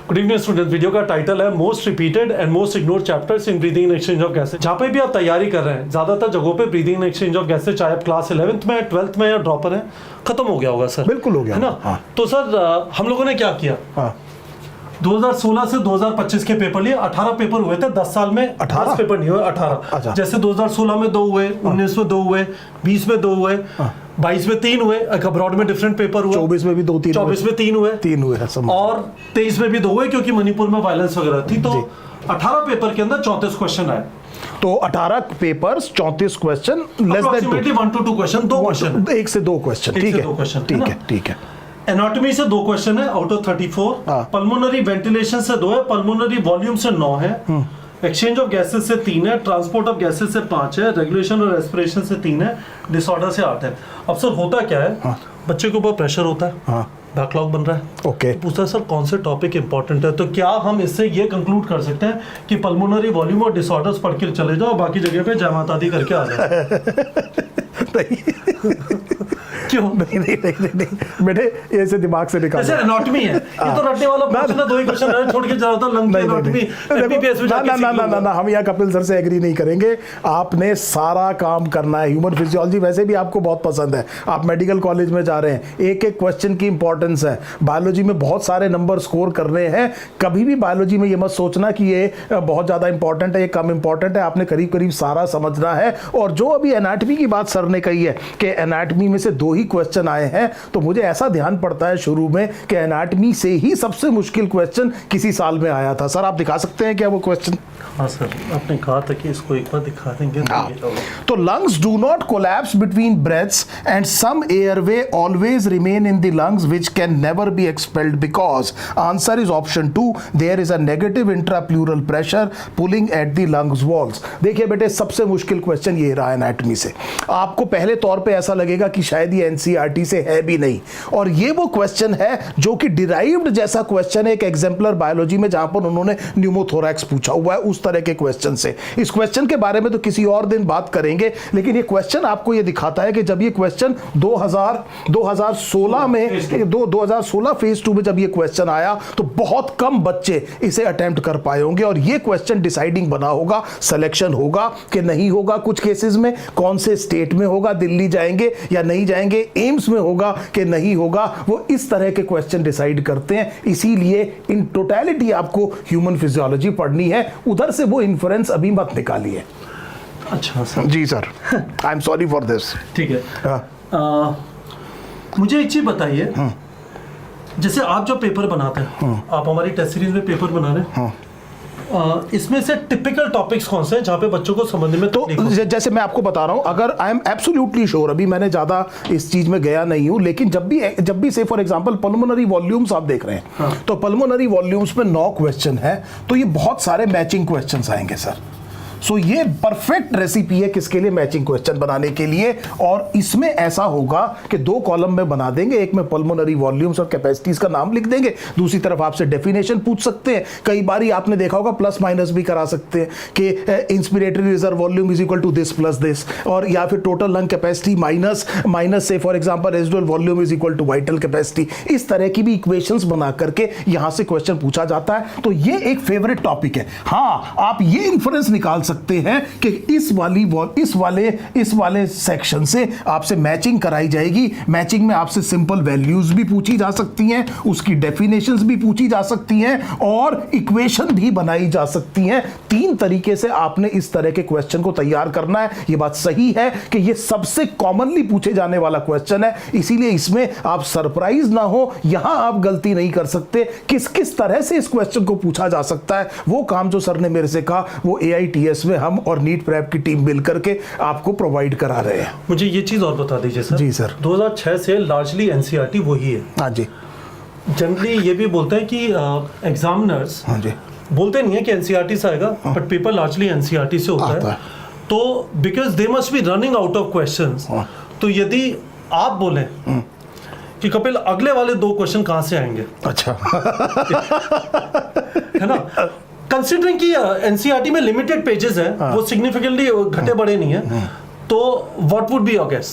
Good evening student. Video का title है most repeated and most ignored chapters in breathing and exchange of gases. जहाँ पे भी आप तैयारी कर रहे हैं, ज्यादातर जगहों पे breathing and exchange of gases, चाहे आप क्लास 11th में 12th में या ड्रॉपर हैं, खत्म हो गया होगा सर। बिल्कुल हो गया है ना। हाँ। तो सर हम लोगों ने क्या किया, 2016 से 2025 के पेपर लिए 18 पेपर हुए थे 10 साल में। 18 पेपर नहीं हुए, 18। अच्छा। जैसे 2016 में 2 हुए, 19 में 2 हुए, 20 में 2 हुए, 22 में 3 हुए, एक अब्रॉड में डिफरेंट पेपर हुआ, 24 में भी 2-3, 24 में 3 हुए, 3 हुए है समझ। और 23 में भी 2 हुए क्योंकि मणिपुर में वायलेंस वगैरह थी। तो 18 पेपर के अंदर 34 क्वेश्चन आए। तो 18 papers 34 question, less than 1 to 2 question, 2 question, 1 से 2 क्वेश्चन। ठीक है ठीक है ठीक है। एनाटॉमी से 2 क्वेश्चन है आउट ऑफ 34। पल्मोनरी वेंटिलेशन से 2 है, पल्मोनरी वॉल्यूम से 9 है, एक्सचेंज ऑफ गैसेस से 3 है, ट्रांसपोर्ट ऑफ गैसेस से 5 है, रेगुलेशन और रेस्पिरेशन से 3 है, डिसऑर्डर से 8 है। अब सर होता क्या है, बच्चे के ऊपर प्रेशर होता है, बैकलॉग बन रहा है, ओके। पूछता है सर कौन से टॉपिक इंपॉर्टेंट है। तो क्या हम इससे ये कंक्लूड कर सकते हैं कि पल्मोनरी वॉल्यूम और डिसऑर्डर्स पढ़ के चले जाओ, बाकी जगह पे जय माता दी करके आ जाओ। क्यों? नहीं बेटे, ऐसे दिमाग से निकाल। ऐसे एनाटॉमी है, ये तो रटने वाला क्वेश्चन है, 2 ही क्वेश्चन है, छोड़ के जाओ तो लंग की एनाटॉमी एमबीबीएस में जाके सीख लो। ना, हम यहाँ कपिल सर से एग्री नहीं करेंगे। आपने सारा काम करना है। ह्यूमन फिजियोलॉजी वैसे भी आपको बहुत पसंद है, आप मेडिकल कॉलेज में जा रहे हैं, एक एक क्वेश्चन की इंपॉर्टेंस है। बायोलॉजी में बहुत सारे नंबर स्कोर करने हैं। कभी भी बायोलॉजी में ये मत सोचना कि ये बहुत ज़्यादा इंपॉर्टेंट है, ये कम इंपॉर्टेंट है। आपने करीब करीब सारा समझना है। और जो अभी एनाटॉमी की बात सर ने कही है कि एनाटॉमी में से 2 ही क्वेश्चन आए हैं, तो मुझे ऐसा ध्यान पड़ता है शुरू में कि एनाटॉमी से ही सबसे मुश्किल क्वेश्चन किसी साल में आया था। सर आप दिखा सकते हैं क्या वो क्वेश्चन? हाँ सर, आपने कहा था कि इसको एक बार दिखा देंगे। तो lungs do not collapse between breaths and some airway always remain in the lungs which can never be expelled because answer is option 2, there is a negative intrapleural pressure pulling at the lungs walls. देखिए बेटे, सबसे मुश्किल question ये रहा anatomy से। आपको पहले तौर पे ऐसा लगेगा कि शायद ये एनसीईआरटी से है भी नहीं, और ये वो क्वेश्चन है जो कि डिराइव्ड जैसा क्वेश्चन है एक एग्जाम्पलर बायोलॉजी में, जहां पर उन्होंने न्यूमोथोरैक्स पूछा हुआ है, उस तरह के क्वेश्चन से। इस क्वेश्चन के बारे में तो किसी और दिन बात करेंगे, लेकिन ये क्वेश्चन आपको ये दिखाता है कि जब ये क्वेश्चन 2016 में 2016 फेज 2 में जब ये क्वेश्चन आया तो बहुत कम बच्चे इसे अटेम्प्ट कर पाए होंगे, और ये क्वेश्चन डिसाइडिंग बना होगा, सिलेक्शन होगा कि नहीं होगा। कुछ केसेस में कौन से स्टेट में होगा, दिल्ली जाएंगे या नहीं जाएंगे, एम्स में होगा कि नहीं होगा, वो इस तरह के क्वेश्चन डिसाइड करते हैं। इसीलिए इन टोटलिटी आपको ह्यूमन फिजियोलॉजी पढ़नी है, उधर से वो इन्फ्रेंस अभी मत निकालिए। अच्छा सर। जी sir, I am sorry for this. ठीक है। मुझे एक चीज बताइए, जैसे आप जो पेपर बनाते हैं, आप हमारी टेस्ट सीरीज में पेपर बना रहे हैं, इसमें से टिपिकल टॉपिक्स कौन से हैं जहां पे बच्चों को समझने में तो जैसे मैं आपको बता रहा हूं, अगर आई एम एब्सोल्युटली श्योर, अभी मैंने ज्यादा इस चीज में गया नहीं हूं, लेकिन जब भी से फॉर एग्जांपल पल्मोनरी वॉल्यूम्स आप देख रहे हैं, तो पल्मोनरी वॉल्यूम्स में 9 क्वेश्चन है, तो ये बहुत सारे मैचिंग क्वेश्चंस आएंगे सर। सो ये परफेक्ट रेसिपी है किसके लिए, मैचिंग क्वेश्चन बनाने के लिए। और इसमें ऐसा होगा कि 2 कॉलम में बना देंगे, एक में पल्मोनरी वॉल्यूम्स और कैपेसिटीज का नाम लिख देंगे, दूसरी तरफ आपसे डेफिनेशन पूछ सकते हैं। कई बारी आपने देखा होगा प्लस माइनस भी करा सकते हैं कि inspiratory reserve volume is equal to this plus this, और या फिर टोटल लंग कैपेसिटी माइनस से for example residual volume is equal to vital capacity. इस तरह की भी इक्वेशंस बना करके यहां से क्वेश्चन पूछा जाता है। तो ये एक फेवरेट टॉपिक है। हाँ, आप ये इंफरेंस निकाल सकते हैं कि इस वाले सेक्शन से आपसे मैचिंग कराई जाएगी। मैचिंग में आपसे सिंपल वैल्यूज भी पूछी जा सकती हैं, उसकी डेफिनेशंस भी पूछी जा सकती हैं, और इक्वेशन भी बनाई जा सकती हैं। 3 तरीके से आपने इस तरह के क्वेश्चन को तैयार करना है। यह बात सही है कि यह सबसे कॉमनली पूछे जाने वाला क्वेश्चन है, इसीलिए इसमें आप सरप्राइज ना हो। यहां आप गलती नहीं कर सकते। किस तरह से इस क्वेश्चन को पूछा जा सकता है, वो काम जो सर ने मेरे से कहा, वो AITS में हम और नीट प्रेप की टीम मिलकर के आपको प्रोवाइड करा रहे हैं। मुझे ये चीज और बता दीजिए सर। जी सर। 2006 से लार्जली एनसीईआरटी वही है। हाँ जी। जनरली ये भी बोलते हैं कि एग्जामिनर्स हाँ जी बोलते नहीं है कि एनसीईआरटी से आएगा, बट पेपर लार्जली एनसीईआरटी से होता है। तो because they must be running out of questions, तो यदि आप बोले कि कपिल अगले वाले 2 क्वेश्चन कहां से आएंगे, अच्छा है ना, कंसिडरिंग कि एनसीईआरटी में लिमिटेड पेजेस है, वो सिग्निफिकेंटली घटे बढ़े नहीं है, तो what would be your guess?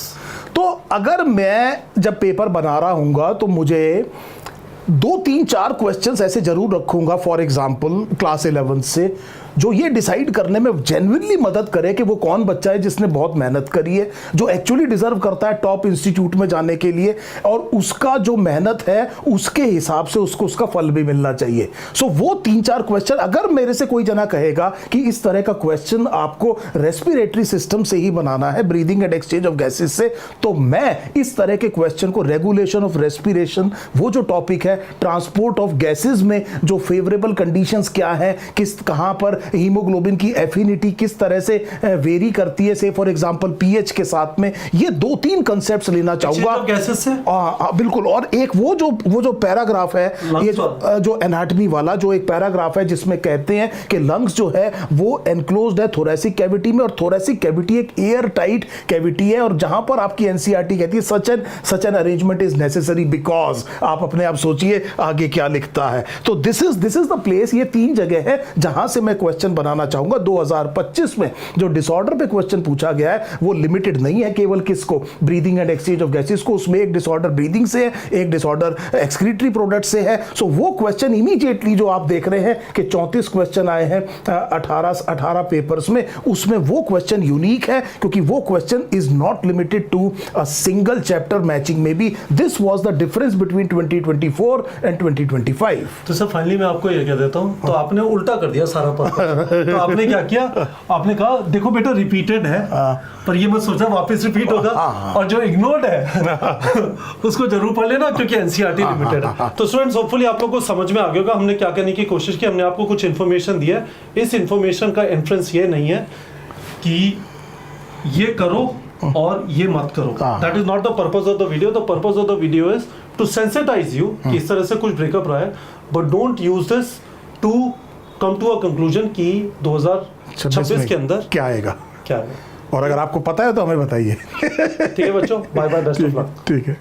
तो अगर मैं जब पेपर बना रहा हूंगा तो मुझे दो तीन चार क्वेश्चंस ऐसे जरूर रखूंगा फॉर एग्जांपल क्लास 11 से, जो ये डिसाइड करने में जेन्युइनली मदद करे कि वो कौन बच्चा है जिसने बहुत मेहनत करी है, जो एक्चुअली डिजर्व करता है टॉप इंस्टीट्यूट में जाने के लिए, और उसका जो मेहनत है उसके हिसाब से उसको उसका फल भी मिलना चाहिए। सो वो तीन चार क्वेश्चन, अगर मेरे से कोई जना कहेगा कि इस तरह का क्वेश्चन आपको रेस्पिरेटरी सिस्टम से ही बनाना है, breathing and exchange of gases से, तो मैं इस तरह के क्वेश्चन को, रेगुलेशन ऑफ रेस्पिरेशन, वो जो टॉपिक है, ट्रांसपोर्ट ऑफ गैसेस में जो फेवरेबल कंडीशंस क्या है, किस कहां पर हीमोग्लोबिन की एफिनिटी किस तरह से वेरी करती है, से फॉर एग्जांपल पीएच के साथ में, ये दो तीन कांसेप्ट्स लेना चाहूंगा गैसेस से। बिल्कुल। और एक वो जो पैराग्राफ है, ये जो एनाटॉमी वाला जो एक पैराग्राफ है जिसमें कहते हैं कि लंग्स जो है वो एनक्लोज्ड है थोरेसिक कैविटी में, और थोरेसिक कैविटी एक एयर टाइट कैविटी है, और जहां पर आपकी एनसीईआरटी कहती है such an arrangement is necessary because, आप अपने आप सोचिए आगे क्या लिखता है। तो दिस इज द प्लेस, ये तीन जगह है जहां से मैं क्वेश्चन बनाना चाहूंगा। 2025 में जो डिसऑर्डर पे क्वेश्चन पूछा गया है वो लिमिटेड नहीं है केवल किसको, breathing and exchange of gases को, उसमें एक डिसऑर्डर ब्रीदिंग से है, एक डिसऑर्डर एक्सक्रीटरी प्रोडक्ट से है। सो वो क्वेश्चन इमीडिएटली जो आप देख रहे हैं कि 34 क्वेश्चन आए हैं 18 पेपर्स में, उसमें वो क्वेश्चन यूनिक है क्योंकि वो question is not limited to a single chapter matching में भी। This was the difference between 2024 and 2025। तो सर फाइनली मैं आपको ये कह देता हूँ, तो आपने उल्टा कर दिया सारा पर्पस। तो आपने क्या किया, आपने कहा देखो बेटा रिपीटेड है, पर ये मैं सोचा वापस रिपीट होगा, और जो इग्नोर्ड है उसको जरूर पढ़ लेना क्योंकि एनसीईआरटी लिमिटेड है। तो स्टूडेंट्स होपफुली आप लोगों को समझ में आ गया होगा हमने क्या करने की कोशिश की। हमने आपको कुछ इन्फॉर्मेशन दी है, इस इन्फॉर्मेशन का इन्फ्रेंस ये नहीं है कि ये करो और ये मत करो, that is not the purpose of the video. The purpose of the video is to sensitize you कि इस तरह से कुछ ब्रेकअप रहा है, but don't use this to come to a conclusion कि 2026 के अंदर क्या आएगा। क्या है। और अगर आपको पता है तो हमें बताइए। ठीक है बच्चों, bye bye, best of luck. ठीक है।